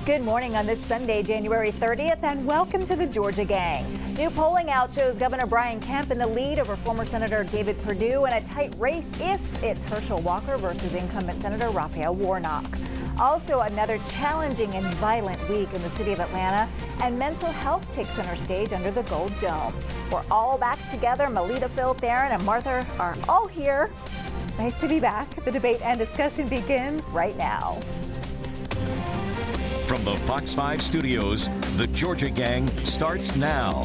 Good morning on this Sunday, January 30th, and welcome to the Georgia Gang. New polling out shows Governor Brian Kemp in the lead over former Senator David Perdue in a tight race if it's Herschel Walker versus incumbent Senator Raphael Warnock. Also, another challenging and violent week in the city of Atlanta, and mental health takes center stage under the Gold Dome. We're all back together. Melita, Phil, Theron, and Martha are all here. Nice to be back. The debate and discussion begin right now. From the Fox 5 studios, the Georgia Gang starts now.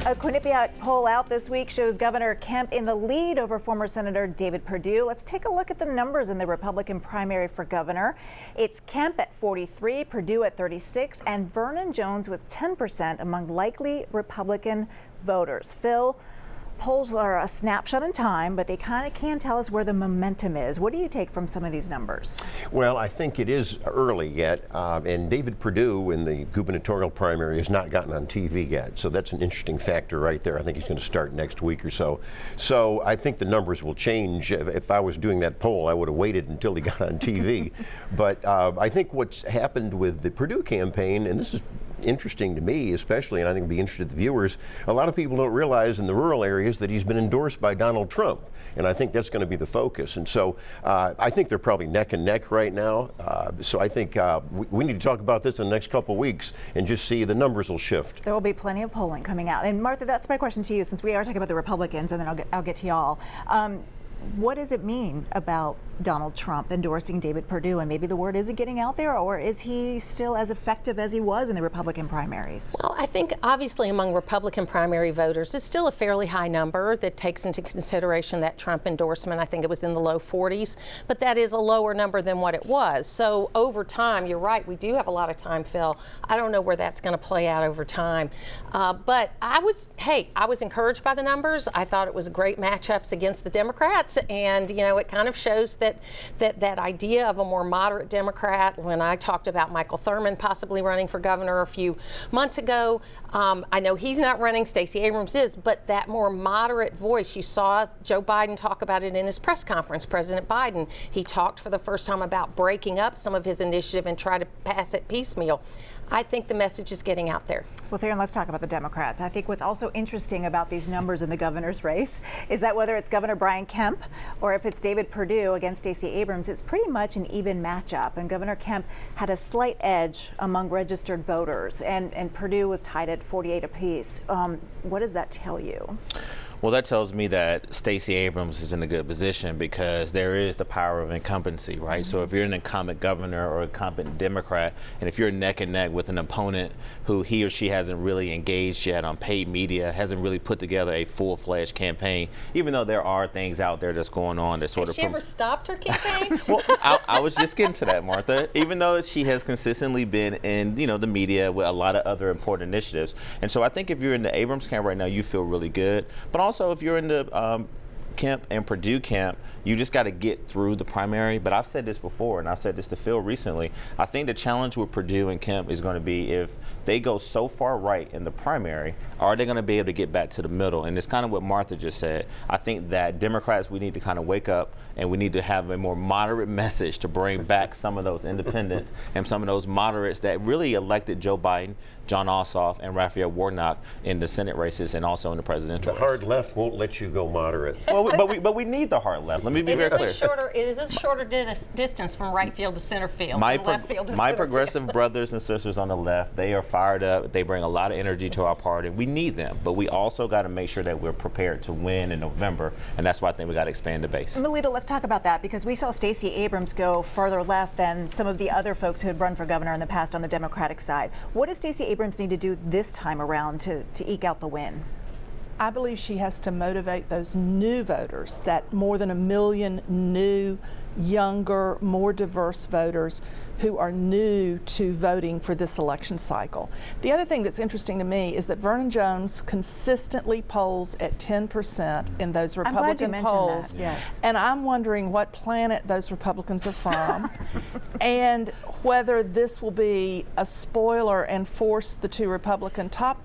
A Quinnipiac poll out this week shows Governor Kemp in the lead over former Senator David Perdue. Let's take a look at the numbers in the Republican primary for governor. It's Kemp at 43, Perdue at 36, and Vernon Jones with 10% among likely Republican voters. Phil, polls are a snapshot in time, but they kind of can tell us where the momentum is. What do you take from some of these numbers? Well, I think it is early yet, and David Perdue in the gubernatorial primary has not gotten on TV yet, so that's an interesting factor right there. I think he's going to start next week or so. So I think the numbers will change. If I was doing that poll, I would have waited until he got on TV. But I think what's happened with the Perdue campaign, and this is interesting to me especially, and I think it'll be interesting to the viewers, a lot of people don't realize in the rural areas that he's been endorsed by Donald Trump, and I think that's going to be the focus. And so I think they're probably neck and neck right now. So I think we need to talk about this in the next couple of weeks and just see the numbers will shift. There will be plenty of polling coming out. And Martha, that's my question to you, since we are talking about the Republicans, and then I'll get to y'all. What does it mean about Donald Trump endorsing David Perdue, and maybe the word isn't getting out there, or is he still as effective as he was in the Republican primaries? Well, I think obviously among Republican primary voters, it's still a fairly high number that takes into consideration that Trump endorsement. I think it was in the low 40s, but that is a lower number than what it was. So over time, you're right, we do have a lot of time, Phil. I don't know where that's going to play out over time. But I was encouraged by the numbers. I thought it was great matchups against the Democrats, and you know, it kind of shows that idea of a more moderate Democrat. When I talked about Michael Thurman possibly running for governor a few months ago, I know he's not running, Stacey Abrams is, but that more moderate voice, you saw Joe Biden talk about it in his press conference. President Biden, he talked for the first time about breaking up some of his initiative and try to pass it piecemeal. I think the message is getting out there. Well, Theron, let's talk about the Democrats. I think what's also interesting about these numbers in the governor's race is that whether it's Governor Brian Kemp or if it's David Perdue against Stacey Abrams, it's pretty much an even matchup. And Governor Kemp had a slight edge among registered voters, and Perdue was tied at 48 apiece. What does that tell you? Well, that tells me that Stacey Abrams is in a good position because there is the power of incumbency, right? Mm-hmm. So if you're an incumbent governor or incumbent Democrat, and if you're neck and neck with an opponent who he or she hasn't really engaged yet on paid media, hasn't really put together a full-fledged campaign, even though there are things out there that's going on that sort Has of... she ever stopped her campaign? Well, I was just getting to that, Martha. Even though she has consistently been in, the media with a lot of other important initiatives. And so I think if you're in the Abrams camp right now, you feel really good. But also if you're in the Kemp and Perdue camp, you just got to get through the primary. But I've said this before, and I've said this to Phil recently. I think the challenge with Perdue and Kemp is going to be if they go so far right in the primary, are they going to be able to get back to the middle? And it's kind of what Martha just said. I think that Democrats, we need to kind of wake up, and we need to have a more moderate message to bring back some of those independents and some of those moderates that really elected Joe Biden, Jon Ossoff, and Raphael Warnock in the Senate races and also in the presidential race. The hard left won't let you go moderate. Well, but we need the hard left. Let me be very clear. It is a shorter distance from right field to center field, my left field to my center progressive field. brothers and sisters on the left, they are fired up. They bring a lot of energy to our party. We need them, but we also got to make sure that we're prepared to win in November, and that's why I think we got to expand the base. Melita, let's talk about that, because we saw Stacey Abrams go further left than some of the other folks who had run for governor in the past on the Democratic side. What does Stacey Abrams need to do this time around to eke out the win? I believe she has to motivate those new voters, that more than 1 million new, younger, more diverse voters who are new to voting for this election cycle. The other thing that's interesting to me is that Vernon Jones consistently polls at 10% in those Republican polls. That. Yes. And I'm wondering what planet those Republicans are from and whether this will be a spoiler and force the two Republican top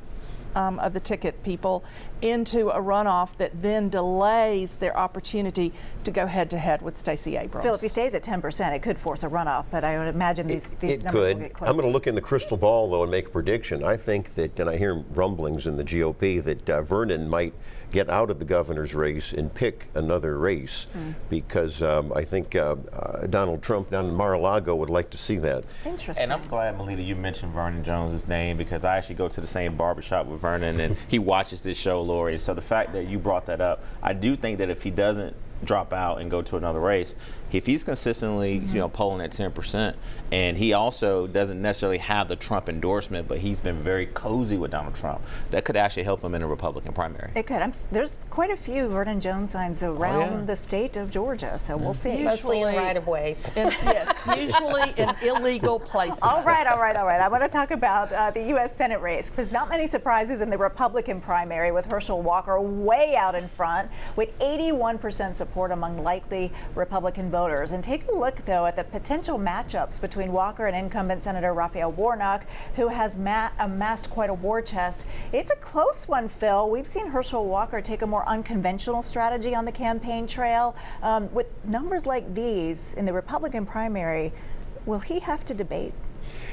of the ticket people into a runoff that then delays their opportunity to go head-to-head with Stacey Abrams. Phil, if he stays at 10%, it could force a runoff, but I would imagine these numbers will get closer. I'm going to look in the crystal ball, though, and make a prediction. I think that, and I hear rumblings in the GOP, that Vernon might get out of the governor's race and pick another race because I think Donald Trump down in Mar-a-Lago would like to see that. Interesting. And I'm glad, Melita, you mentioned Vernon Jones's name because I actually go to the same barbershop with Vernon and he watches this show, Lori. So the fact that you brought that up, I do think that if he doesn't drop out and go to another race, if he's consistently polling at 10%, and he also doesn't necessarily have the Trump endorsement, but he's been very cozy with Donald Trump, that could actually help him in a Republican primary. It could. There's quite a few Vernon Jones signs around the state of Georgia, so we'll see. Mostly in right-of-ways. Yes, usually in illegal places. All right. I want to talk about the U.S. Senate race because not many surprises in the Republican primary with Herschel Walker way out in front with 81% support among likely Republican voters. And take a look, though, at the potential matchups between Walker and incumbent Senator Raphael Warnock, who has amassed quite a war chest. It's a close one, Phil. We've seen Herschel Walker take a more unconventional strategy on the campaign trail. With numbers like these in the Republican primary, will he have to debate?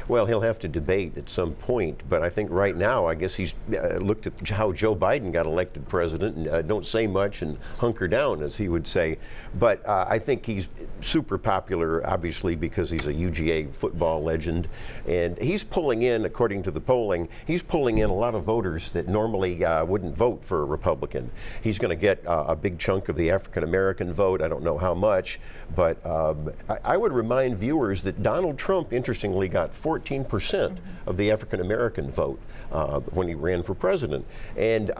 Well, he'll have to debate at some point, but I think right now, I guess he's looked at how Joe Biden got elected president and don't say much and hunker down, as he would say. But I think he's super popular, obviously, because he's a UGA football legend. And he's pulling in, according to the polling, he's pulling in a lot of voters that normally wouldn't vote for a Republican. He's going to get a big chunk of the African-American vote. I don't know how much, but I would remind viewers that Donald Trump, interestingly, got 14% of the African-American vote when he ran for president. And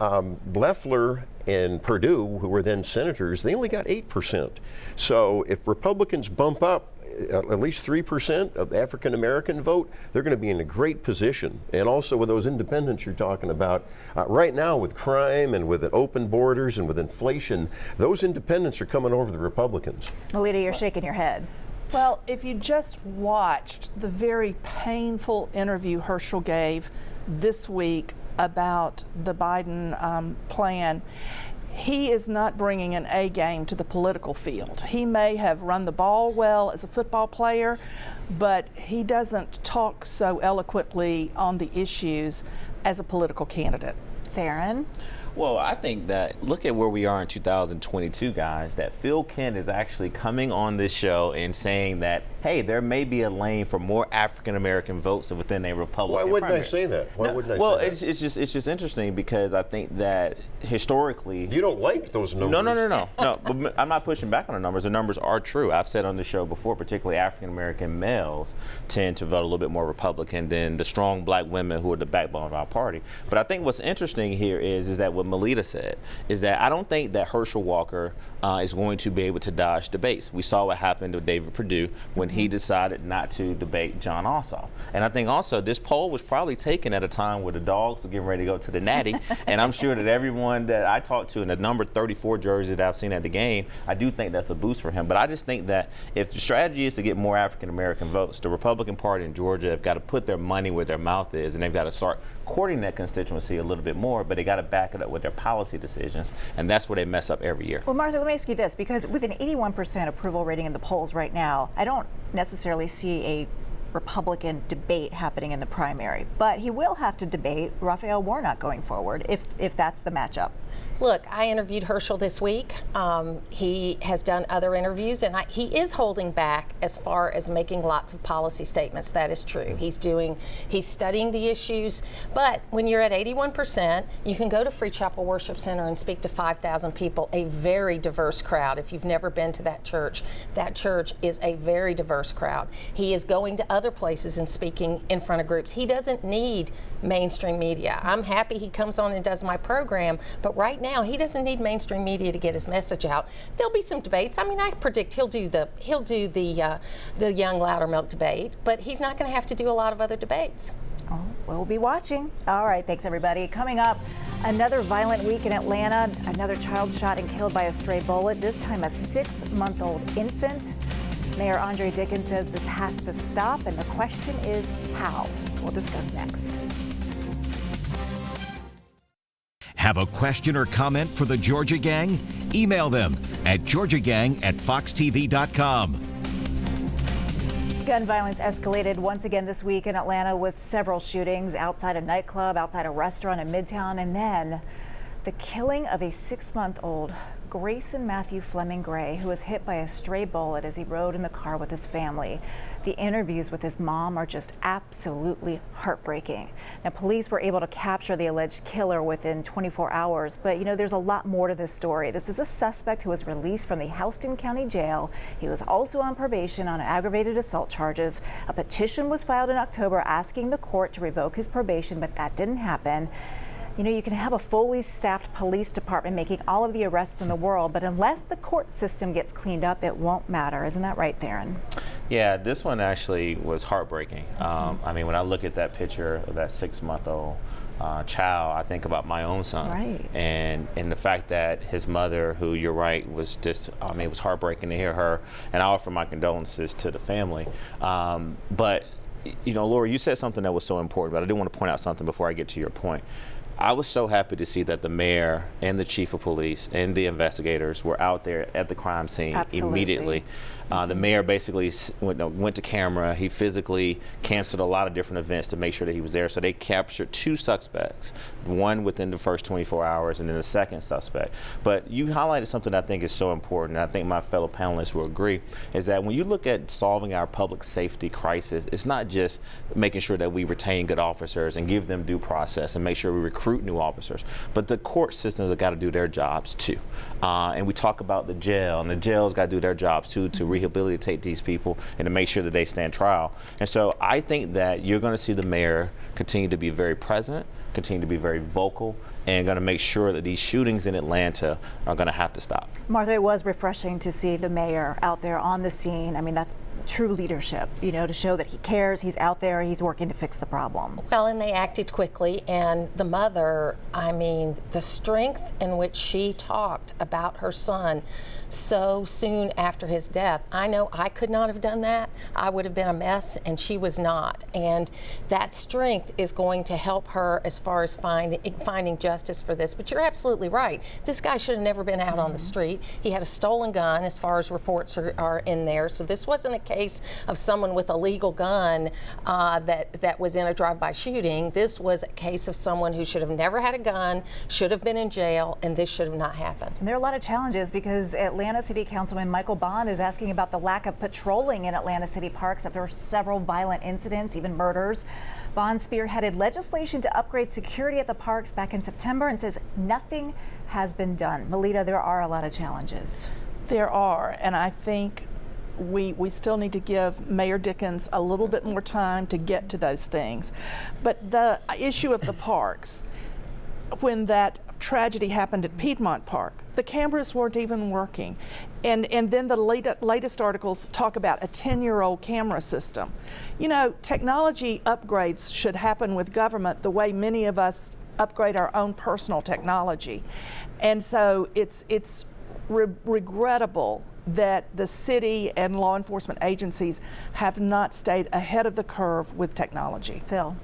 Loeffler and Perdue, who were then senators, they only got 8%. So if Republicans bump up at least 3% of the African-American vote, they're going to be in a great position. And also with those independents you're talking about, right now with crime and with open borders and with inflation, those independents are coming over the Republicans. Melita, you're shaking your head. Well, if you just watched the very painful interview Herschel gave this week about the Biden plan, he is not bringing an A game to the political field. He may have run the ball well as a football player, but he doesn't talk so eloquently on the issues as a political candidate. Theron? Well, I think that, look at where we are in 2022, guys, that Phil Kent is actually coming on this show and saying that, hey, there may be a lane for more African-American votes within a Republican Why wouldn't primary. I say that? Why wouldn't I well, say that? it's just interesting because I think that historically... You don't like those numbers. No. But I'm not pushing back on the numbers. The numbers are true. I've said on the show before, particularly African-American males tend to vote a little bit more Republican than the strong black women who are the backbone of our party. But I think what's interesting here is that what Melita said, is that I don't think that Herschel Walker is going to be able to dodge debates. We saw what happened to David Perdue when he decided not to debate John Ossoff. And I think also this poll was probably taken at a time where the dogs were getting ready to go to the Natty. And I'm sure that everyone that I talked to in the number 34 jerseys that I've seen at the game, I do think that's a boost for him. But I just think that if the strategy is to get more African-American votes, the Republican Party in Georgia have got to put their money where their mouth is, and they've got to start courting that constituency a little bit more, but they got to back it up with their policy decisions, and that's where they mess up every year. Well, Martha, let me ask you this, because with an 81% approval rating in the polls right now, I don't necessarily see a Republican debate happening in the primary, but he will have to debate Raphael Warnock going forward if that's the matchup. Look, I interviewed Herschel this week. He has done other interviews, and he is holding back as far as making lots of policy statements. That is true. He's studying the issues. But when you're at 81%, you can go to Free Chapel Worship Center and speak to 5,000 people, a very diverse crowd. If you've never been to that church is a very diverse crowd. He is going to other places and speaking in front of groups. He doesn't need mainstream media. I'm happy he comes on and does my program, but right now he doesn't need mainstream media to get his message out. There'll be some debates. I mean, I predict he'll do the young Loudermilk debate, but he's not going to have to do a lot of other debates. Oh, we'll be watching. All right, thanks everybody. Coming up, another violent week in Atlanta. Another child shot and killed by a stray bullet. This time a 6-month-old infant. Mayor Andre Dickens says this has to stop, and the question is how. We'll discuss next. Have a question or comment for the Georgia Gang? Email them at georgiagang@foxtv.com. Gun violence escalated once again this week in Atlanta with several shootings outside a nightclub, outside a restaurant in Midtown, and then the killing of a 6-month-old Grayson Matthew Fleming Gray, who was hit by a stray bullet as he rode in the car with his family. The interviews with his mom are just absolutely heartbreaking. Now, police were able to capture the alleged killer within 24 hours, but there's a lot more to this story. This is a suspect who was released from the Houston County Jail. He was also on probation on aggravated assault charges. A petition was filed in October asking the court to revoke his probation, but that didn't happen. You can have a fully staffed police department making all of the arrests in the world, but unless the court system gets cleaned up, it won't matter. Isn't that right, Theron? Yeah, this one actually was heartbreaking. I mean, when I look at that picture of that 6-month-old child, I think about my own son. Right. And the fact that his mother, who you're right, was just, it was heartbreaking to hear her, and I offer my condolences to the family. But, Laura, you said something that was so important, but I do want to point out something before I get to your point. I was so happy to see that the mayor and the chief of police and the investigators were out there at the crime scene. Absolutely. Immediately. The mayor basically went to camera. He physically canceled a lot of different events to make sure that he was there. So they captured 2 suspects, one within the first 24 hours and then the second suspect. But you highlighted something I think is so important, and I think my fellow panelists will agree, is that when you look at solving our public safety crisis, it's not just making sure that we retain good officers and give them due process and make sure we recruit new officers, but the court systems have got to do their jobs too. And we talk about the jail, and the jail's got to do their jobs too, to rehabilitate these people and to make sure that they stand trial. And so I think that you're going to see the mayor continue to be very present, continue to be very vocal, and going to make sure that these shootings in Atlanta are going to have to stop. Martha, it was refreshing to see the mayor out there on the scene. I mean, that's true leadership, to show that he cares, he's out there, he's working to fix the problem. Well, and they acted quickly, and the mother, the strength in which she talked about her son so soon after his death. I know I could not have done that. I would have been a mess, and she was not. And that strength is going to help her as far as finding justice for this. But you're absolutely right. This guy should have never been out on the street. He had a stolen gun, as far as reports are in there. So this wasn't a case of someone with a legal gun that was in a drive-by shooting. This was a case of someone who should have never had a gun, should have been in jail, and this should have not happened. And there are a lot of challenges because Atlanta City Councilman Michael Bond is asking about the lack of patrolling in Atlanta City parks after several violent incidents, even murders. Bond spearheaded legislation to upgrade security at the parks back in September and says nothing has been done. Melita, there are a lot of challenges. There are, and I think we still need to give Mayor Dickens a little bit more time to get to those things. But the issue of the parks, when that tragedy happened at Piedmont Park, the cameras weren't even working. And then the latest articles talk about a 10-year-old camera system. Technology upgrades should happen with government the way many of us upgrade our own personal technology. And so it's regrettable that the city and law enforcement agencies have not stayed ahead of the curve with technology. Phil.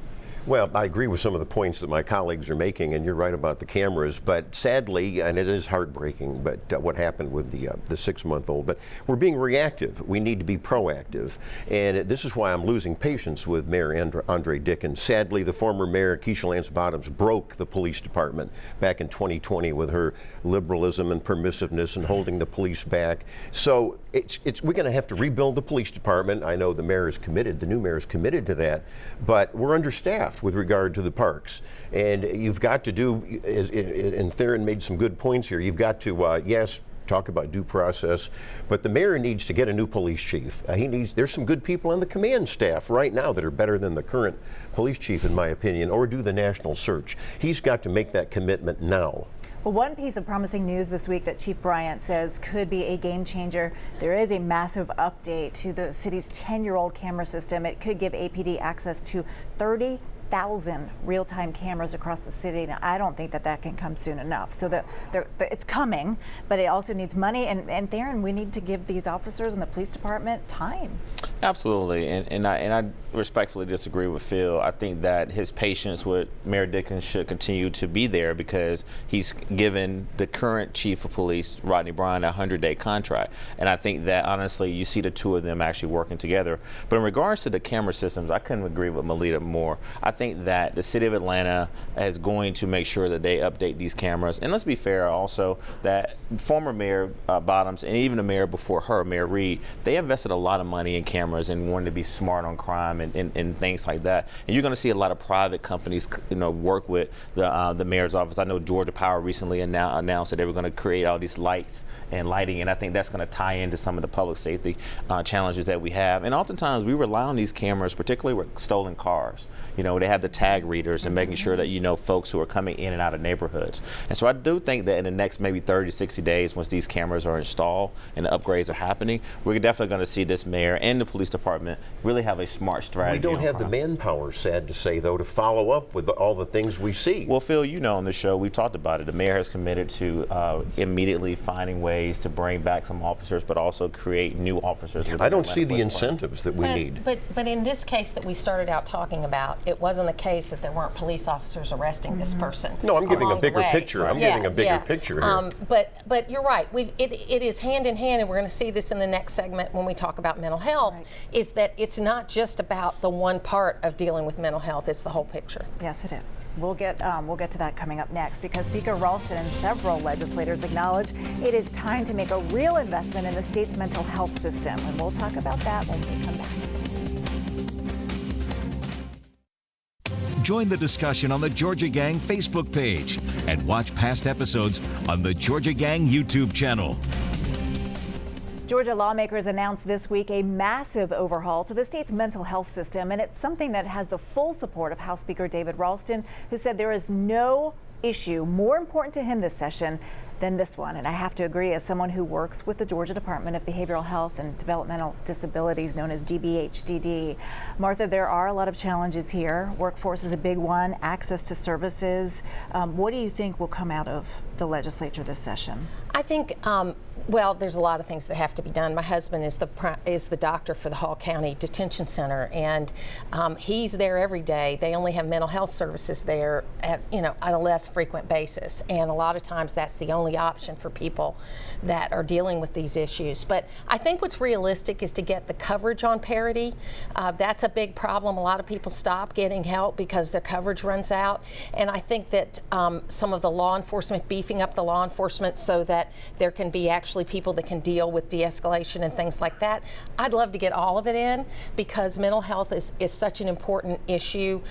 Well, I agree with some of the points that my colleagues are making, and you're right about the cameras. But sadly, and it is heartbreaking, but what happened with the 6-month-old. But we're being reactive. We need to be proactive, and this is why I'm losing patience with Mayor Andre Dickens. Sadly, the former mayor, Keisha Lance Bottoms, broke the police department back in 2020 with her liberalism and permissiveness and holding the police back. So we're going to have to rebuild the police department. I know the mayor is committed. The new mayor is committed to that, but we're understaffed with regard to the parks. And you've got to do, and Theron made some good points here, you've got to, yes, talk about due process, but the mayor needs to get a new police chief. There's some good people on the command staff right now that are better than the current police chief, in my opinion, or do the national search. He's got to make that commitment now. Well, one piece of promising news this week that Chief Bryant says could be a game changer. There is a massive update to the city's 10-year-old camera system. It could give APD access to 30,000 real-time cameras across the city. Now, I don't think that can come soon enough. So it's coming, but it also needs money. And Theron, we need to give these officers in the police department time. Absolutely, and I respectfully disagree with Phil. I think that his patience with Mayor Dickens should continue to be there because he's given the current chief of police, Rodney Bryan, a 100-day contract. And I think that, honestly, you see the two of them actually working together. But in regards to the camera systems, I couldn't agree with Melita more. I think that the city of Atlanta is going to make sure that they update these cameras. And let's be fair also that former Mayor Bottoms and even the mayor before her, Mayor Reed, they invested a lot of money in cameras and wanted to be smart on crime and things like that. And you're going to see a lot of private companies, work with the mayor's office. I know Georgia Power recently announced that they were going to create all these lights and lighting, and I think that's going to tie into some of the public safety challenges that we have. And oftentimes we rely on these cameras, particularly with stolen cars. They have the tag readers and making sure that folks who are coming in and out of neighborhoods. And so I do think that in the next maybe 30 to 60 days, once these cameras are installed and the upgrades are happening, we're definitely going to see this mayor and the police department really have a smart strategy. We don't have the manpower, sad to say, though, to follow up with all the things we see. Well, Phil, on the show, we've talked about it. The mayor has committed to immediately finding ways to bring back some officers, but also create new officers. I don't see the incentives that we need. But in this case that we started out talking about, it wasn't the case that there weren't police officers arresting this person. No, I'm giving a bigger way. picture. I'm giving a bigger picture here. But you're right. It is hand in hand, and we're going to see this in the next segment when we talk about mental health, is that it's not just about the one part of dealing with mental health, it's the whole picture. Yes, it is. We'll get to that coming up next because Speaker Ralston and several legislators acknowledge it is time to make a real investment in the state's mental health system. And we'll talk about that when we come back. Join the discussion on the Georgia Gang Facebook page and watch past episodes on the Georgia Gang YouTube channel. Georgia lawmakers announced this week a massive overhaul to the state's mental health system, and it's something that has the full support of House Speaker David Ralston, who said there is no issue more important to him this session than this one. And I have to agree, as someone who works with the Georgia Department of Behavioral Health and Developmental Disabilities, known as DBHDD. Martha, there are a lot of challenges here. Workforce is a big one, access to services. What do you think will come out of the legislature this session? I think well, there's a lot of things that have to be done. My husband is the doctor for the Hall County Detention Center, and he's there every day. They only have mental health services there at a less frequent basis, and a lot of times that's the only option for people that are dealing with these issues. But I think what's realistic is to get the coverage on parity. That's a big problem. A lot of people stop getting help because their coverage runs out, and I think that some of the law enforcement, beefing up the law enforcement so that there can be actually people that can deal with de-escalation and things like that. I'd love to get all of it in because mental health is such an important issue,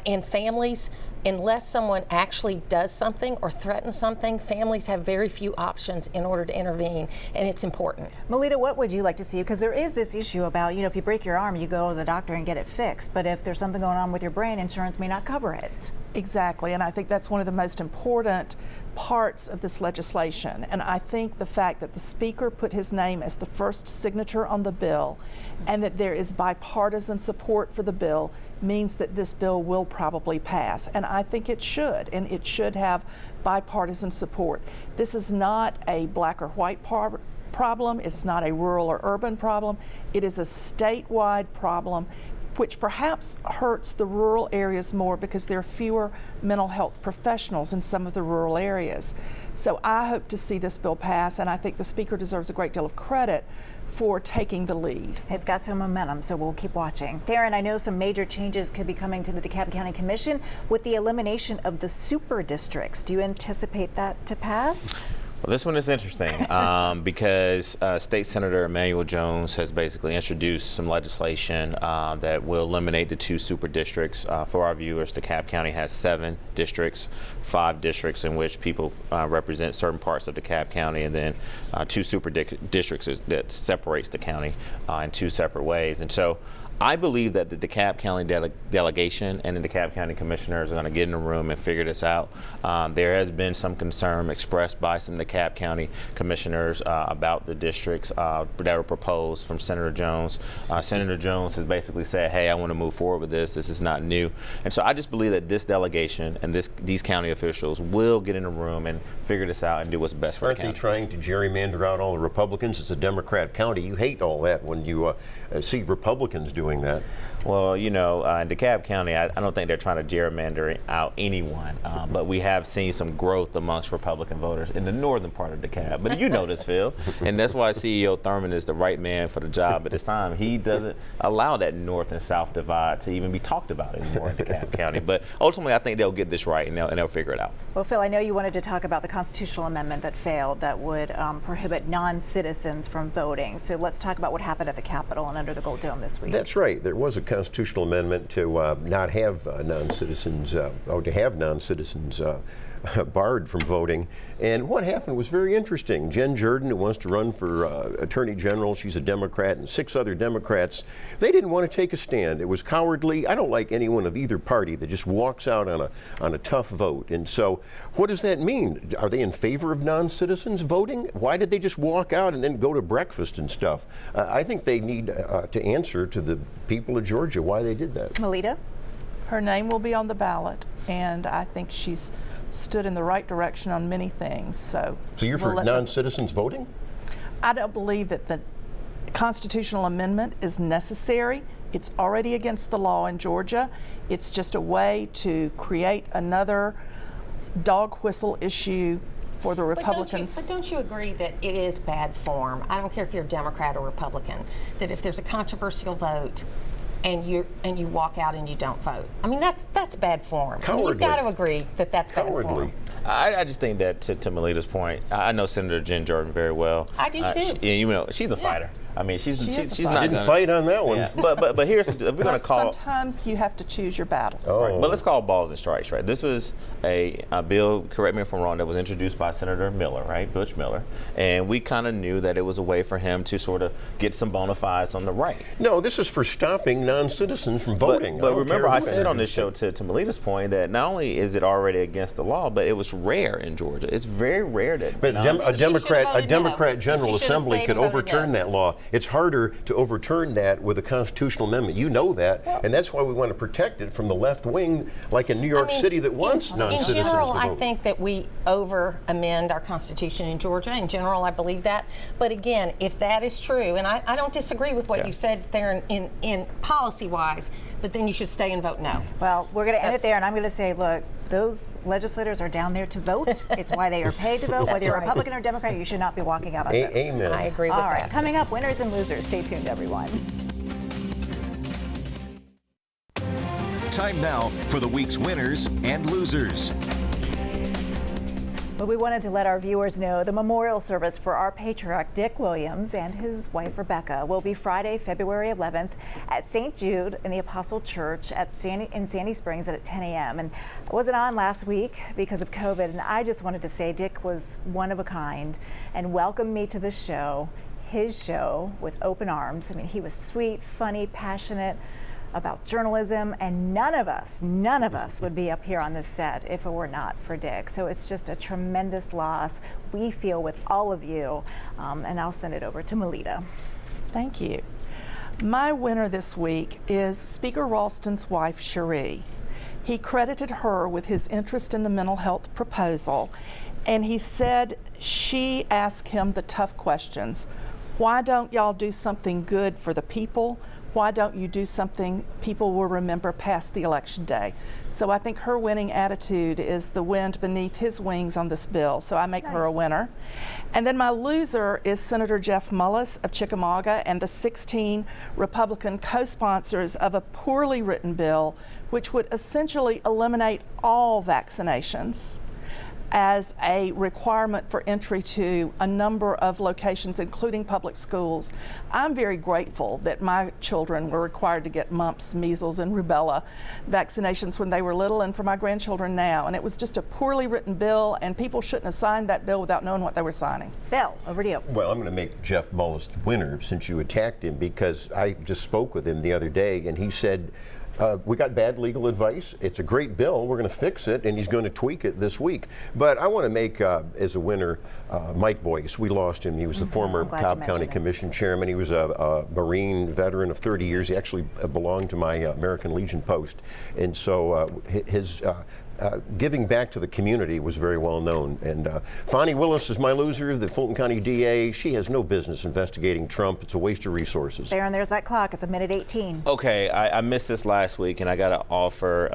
and families, unless someone actually does something or threatens something, families have very few options in order to intervene, and it's important. Melita, what would you like to see? Because there is this issue about, if you break your arm, you go to the doctor and get it fixed. But if there's something going on with your brain, insurance may not cover it. Exactly, and I think that's one of the most important parts of this legislation. And I think the fact that the Speaker put his name as the first signature on the bill and that there is bipartisan support for the bill means that this bill will probably pass. And I think it should, and it should have bipartisan support. This is not a black or white problem. It's not a rural or urban problem. It is a statewide problem, which perhaps hurts the rural areas more because there are fewer mental health professionals in some of the rural areas. So I hope to see this bill pass, and I think the Speaker deserves a great deal of credit for taking the lead. It's got some momentum, so we'll keep watching. Theron, I know some major changes could be coming to the DeKalb County Commission with the elimination of the super districts. Do you anticipate that to pass? Well, this one is interesting because State Senator Emmanuel Jones has basically introduced some legislation that will eliminate the 2 super districts. For our viewers, DeKalb County has 7 districts, 5 districts in which people represent certain parts of DeKalb County, and then 2 super districts that separates the county in 2 separate ways. And so I believe that the DeKalb County delegation and the DeKalb County commissioners are going to get in a room and figure this out. There has been some concern expressed by some DeKalb County commissioners about the districts that were proposed from Senator Jones. Senator Jones has basically said, hey, I want to move forward with this. This is not new. And so I just believe that this delegation and these county officials will get in a room and figure this out and do what's best for the county. Aren't they trying to gerrymander out all the Republicans? It's a Democrat county. You hate all that when you see Republicans doing that. Well, you know, in DeKalb County, I don't think they're trying to gerrymander out anyone, but we have seen some growth amongst Republican voters in the northern part of DeKalb. But you know this, Phil, and that's why CEO Thurman is the right man for the job at this time. He doesn't allow that north and south divide to even be talked about anymore in DeKalb County. But ultimately, I think they'll get this right, and they'll figure it out. Well, Phil, I know you wanted to talk about the constitutional amendment that failed that would prohibit non-citizens from voting. So let's talk about what happened at the Capitol and under the Gold Dome this week. That's right. There was a constitutional amendment to not have non-citizens, or to have non-citizens barred from voting. And what happened was very interesting. Jen Jordan, who wants to run for Attorney General, she's a Democrat, and 6 other Democrats, they didn't want to take a stand. It was cowardly. I don't like anyone of either party that just walks out on a tough vote. And so what does that mean? Are they in favor of non-citizens voting? Why did they just walk out and then go to breakfast and stuff? I think they need to answer to the people of Georgia why they did that. Melita? Her name will be on the ballot, and I think she's stood in the right direction on many things. So you're for non-citizens voting? I don't believe that the constitutional amendment is necessary. It's already against the law in Georgia. It's just a way to create another dog whistle issue for the Republicans. But don't you agree that it is bad form? I don't care if you're a Democrat or Republican, that if there's a controversial vote and you walk out and you don't vote, I mean, that's bad form. I mean, you've got to agree that that's bad form. I just think that to Melita's point, I know Senator Jen Jordan very well. I do too. You know, she's a fighter. I mean, she's not didn't fight on that one. Yeah. But here's we're going to call. Sometimes you have to choose your battles. Right. But let's call balls and strikes, right? This was a bill, correct me if I'm wrong, that was introduced by Senator Miller, right, Butch Miller, and we kind of knew that it was a way for him to sort of get some bona fides on the right. No, this is for stopping non-citizens from voting. But remember, I said on this show to Melita's point that not only is it already against the law, but it was rare in Georgia. It's very rare that. But a Democrat General Assembly could overturn that law. It's harder to overturn that with a constitutional amendment. You know that, and that's why we want to protect it from the left wing, like in New York City, that wants non-citizens in general, to vote. I think that we over-amend our Constitution in Georgia. In general, I believe that. But again, if that is true, and I don't disagree with what you said there in policy-wise, but then you should stay and vote no. Well, we're going to end it there, and I'm going to say, look, those legislators are down there to vote. It's why they are paid to vote. Whether you're Republican or Democrat, you should not be walking out on votes. Amen. I agree with that. All right, coming up, winners and losers. Stay tuned, everyone. Time now for the week's winners and losers. But we wanted to let our viewers know the memorial service for our patriarch Dick Williams and his wife Rebecca will be Friday, February 11th at St. Jude in the Apostle Church in Sandy Springs at 10 a.m. And I wasn't on last week because of COVID, and I just wanted to say Dick was one of a kind and welcomed me to the show, his show, with open arms. I mean, he was sweet, funny, passionate about journalism, and none of us would be up here on this set if it were not for Dick. So it's just a tremendous loss we feel with all of you, and I'll send it over to Melita. Thank you. My winner this week is Speaker Ralston's wife, Cherie. He credited her with his interest in the mental health proposal, and he said she asked him the tough questions. Why don't y'all do something good for the people? Why don't you do something people will remember past the election day? So I think her winning attitude is the wind beneath his wings on this bill. So I make her a winner. And then my loser is Senator Jeff Mullis of Chickamauga and the 16 Republican co-sponsors of a poorly written bill which would essentially eliminate all vaccinations as a requirement for entry to a number of locations, including public schools. I'm very grateful that my children were required to get mumps, measles, and rubella vaccinations when they were little, and for my grandchildren now. And it was just a poorly written bill, and people shouldn't have signed that bill without knowing what they were signing. Phil, over to you. Well, I'm going to make Jeff Mullis the winner since you attacked him, because I just spoke with him the other day, and he said, we got bad legal advice. It's a great bill. We're going to fix it, and he's going to tweak it this week. But I want to make, as a winner, Mike Boyce. We lost him. He was the former Cobb County Commission chairman. He was a Marine veteran of 30 years. He actually belonged to my American Legion post. And so his giving back to the community was very well known. And Fonnie Willis is my loser, the Fulton County DA. She has no business investigating Trump. It's a waste of resources. There, and there's that clock. It's 1:18. Okay, I missed this last week, and I got to offer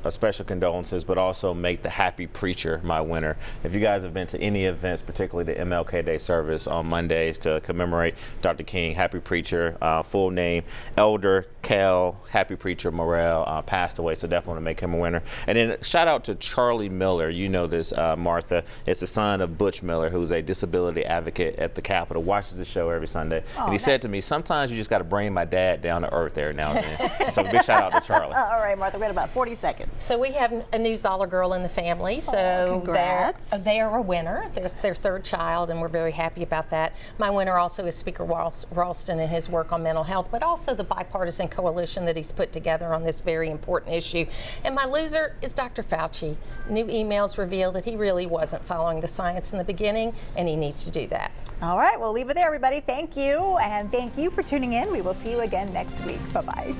a special condolences, but also make the Happy Preacher my winner. If you guys have been to any events, particularly the MLK Day service on Mondays to commemorate Dr. King, Happy Preacher, full name, Elder Cal Happy Preacher Morrell, passed away, so definitely want to make him a winner. And then shout out to Charlie Miller. You know this, Martha. It's the son of Butch Miller, who's a disability advocate at the Capitol, watches the show every Sunday. Oh, and he said to me, sometimes you just got to bring my dad down to earth every now and then. So big shout out to Charlie. All right, Martha, we got about 40 seconds. So we have a new Zoller girl in the family. So congrats. they are a winner. There's their third child, and we're very happy about that. My winner also is Speaker Ralston and his work on mental health, but also the bipartisan coalition that he's put together on this very important issue. And my loser is Dr. Fauci. New emails reveal that he really wasn't following the science in the beginning, and he needs to do that. All right, we'll leave it there, everybody. Thank you, and thank you for tuning in. We will see you again next week. Bye-bye.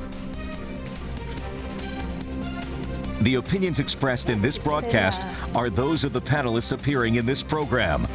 The opinions expressed in this broadcast are those of the panelists appearing in this program